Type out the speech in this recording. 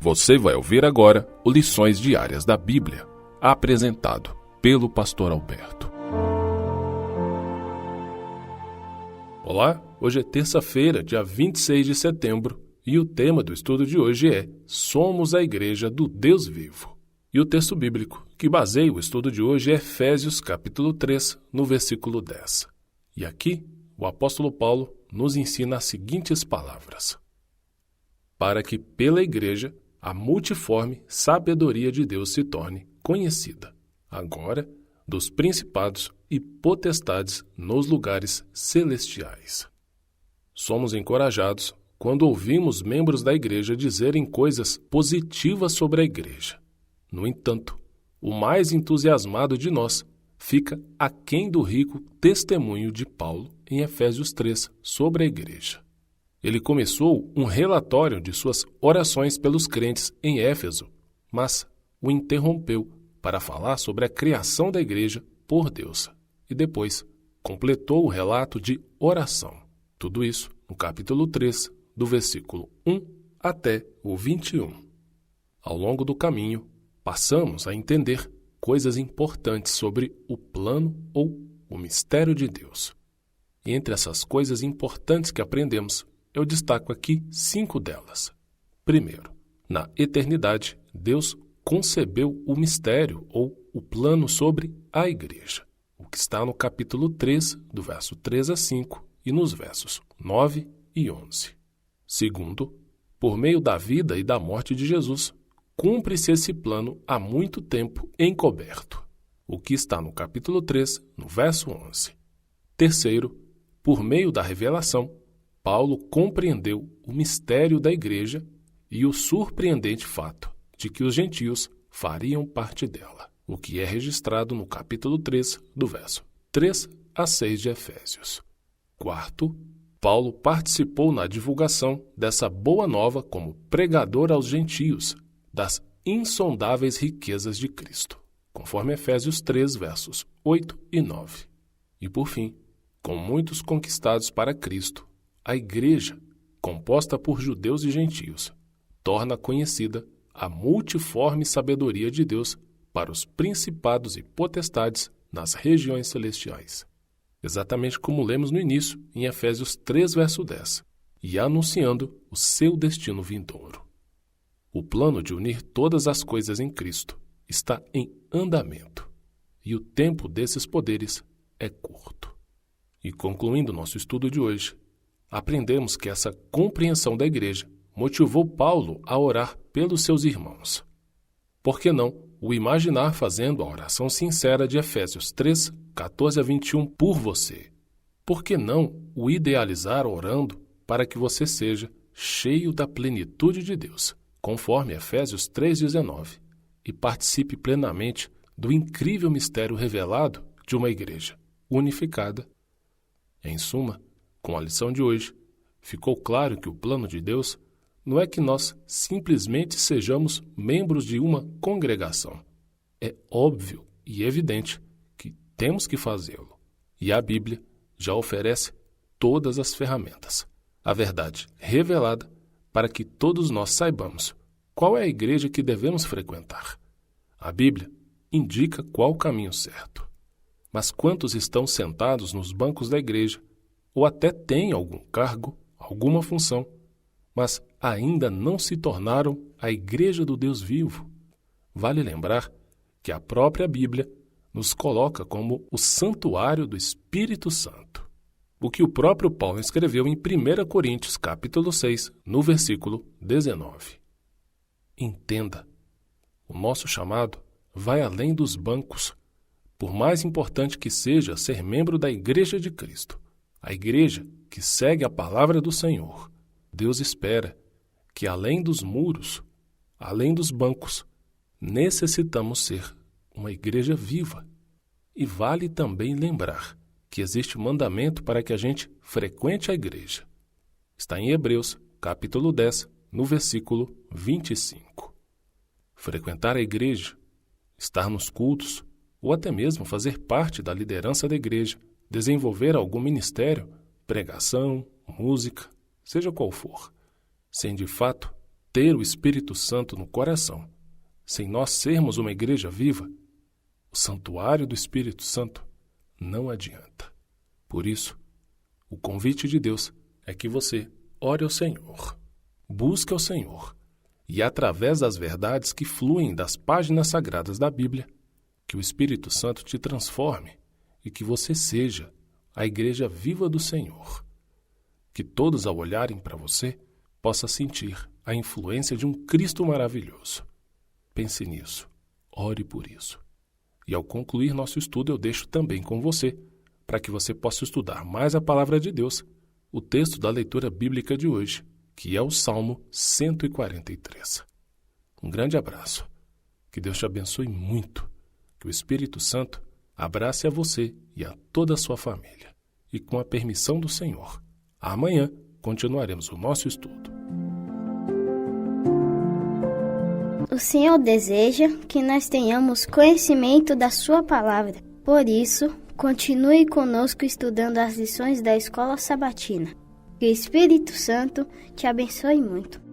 Você vai ouvir agora o Lições Diárias da Bíblia, apresentado pelo Pastor Alberto. Olá, hoje é terça-feira, dia 26 de setembro, e o tema do estudo de hoje é Somos a Igreja do Deus Vivo. E o texto bíblico que baseia o estudo de hoje é Efésios capítulo 3, no versículo 10. E aqui, o apóstolo Paulo nos ensina as seguintes palavras: para que pela Igreja a multiforme sabedoria de Deus se torne conhecida, agora, dos principados e potestades nos lugares celestiais. Somos encorajados quando ouvimos membros da Igreja dizerem coisas positivas sobre a Igreja. No entanto, o mais entusiasmado de nós fica aquém do rico testemunho de Paulo em Efésios 3 sobre a Igreja. Ele começou um relatório de suas orações pelos crentes em Éfeso, mas o interrompeu para falar sobre a criação da Igreja por Deus e depois completou o relato de oração. Tudo isso no capítulo 3, do versículo 1 até o 21. Ao longo do caminho, passamos a entender coisas importantes sobre o plano ou o mistério de Deus. E entre essas coisas importantes que aprendemos, eu destaco aqui 5 delas. Primeiro, na eternidade, Deus concebeu o mistério ou o plano sobre a Igreja, o que está no capítulo 3, do verso 3 a 5 e nos versos 9 e 11. Segundo, por meio da vida e da morte de Jesus, cumpre-se esse plano há muito tempo encoberto, o que está no capítulo 3, no verso 11. Terceiro, por meio da revelação, Paulo compreendeu o mistério da Igreja e o surpreendente fato de que os gentios fariam parte dela, o que é registrado no capítulo 3, do verso 3 a 6 de Efésios. Quarto, Paulo participou na divulgação dessa boa nova como pregador aos gentios das insondáveis riquezas de Cristo, conforme Efésios 3, versos 8 e 9. E por fim, com muitos conquistados para Cristo, a Igreja, composta por judeus e gentios, torna conhecida a multiforme sabedoria de Deus para os principados e potestades nas regiões celestiais. Exatamente como lemos no início, em Efésios 3, verso 10, e anunciando o seu destino vindouro. O plano de unir todas as coisas em Cristo está em andamento, e o tempo desses poderes é curto. E concluindo nosso estudo de hoje, aprendemos que essa compreensão da Igreja motivou Paulo a orar pelos seus irmãos. Por que não o imaginar fazendo a oração sincera de Efésios 3, 14 a 21 por você? Por que não o idealizar orando para que você seja cheio da plenitude de Deus, conforme Efésios 3,19, e participe plenamente do incrível mistério revelado de uma Igreja unificada? Em suma, com a lição de hoje, ficou claro que o plano de Deus não é que nós simplesmente sejamos membros de uma congregação. É óbvio e evidente que temos que fazê-lo. E a Bíblia já oferece todas as ferramentas, a verdade revelada para que todos nós saibamos qual é a igreja que devemos frequentar. A Bíblia indica qual o caminho certo. Mas quantos estão sentados nos bancos da igreja ou até têm algum cargo, alguma função, mas ainda não se tornaram a Igreja do Deus vivo? Vale lembrar que a própria Bíblia nos coloca como o santuário do Espírito Santo, o que o próprio Paulo escreveu em 1 Coríntios capítulo 6, no versículo 19. Entenda, o nosso chamado vai além dos bancos, por mais importante que seja ser membro da Igreja de Cristo. A igreja que segue a palavra do Senhor. Deus espera que, além dos muros, além dos bancos, necessitamos ser uma igreja viva. E vale também lembrar que existe um mandamento para que a gente frequente a igreja. Está em Hebreus, capítulo 10, no versículo 25. Frequentar a igreja, estar nos cultos, ou até mesmo fazer parte da liderança da igreja, desenvolver algum ministério, pregação, música, seja qual for, sem de fato ter o Espírito Santo no coração, sem nós sermos uma igreja viva, o santuário do Espírito Santo não adianta. Por isso, o convite de Deus é que você ore ao Senhor, busque ao Senhor e, através das verdades que fluem das páginas sagradas da Bíblia, que o Espírito Santo te transforme e que você seja a igreja viva do Senhor. Que todos, ao olharem para você, possam sentir a influência de um Cristo maravilhoso. Pense nisso, ore por isso. E ao concluir nosso estudo, eu deixo também com você, para que você possa estudar mais a Palavra de Deus, o texto da leitura bíblica de hoje, que é o Salmo 143. Um grande abraço. Que Deus te abençoe muito. Que o Espírito Santo abrace a você e a toda a sua família. E com a permissão do Senhor, amanhã continuaremos o nosso estudo. O Senhor deseja que nós tenhamos conhecimento da sua palavra. Por isso, continue conosco estudando as lições da Escola Sabatina. Que o Espírito Santo te abençoe muito.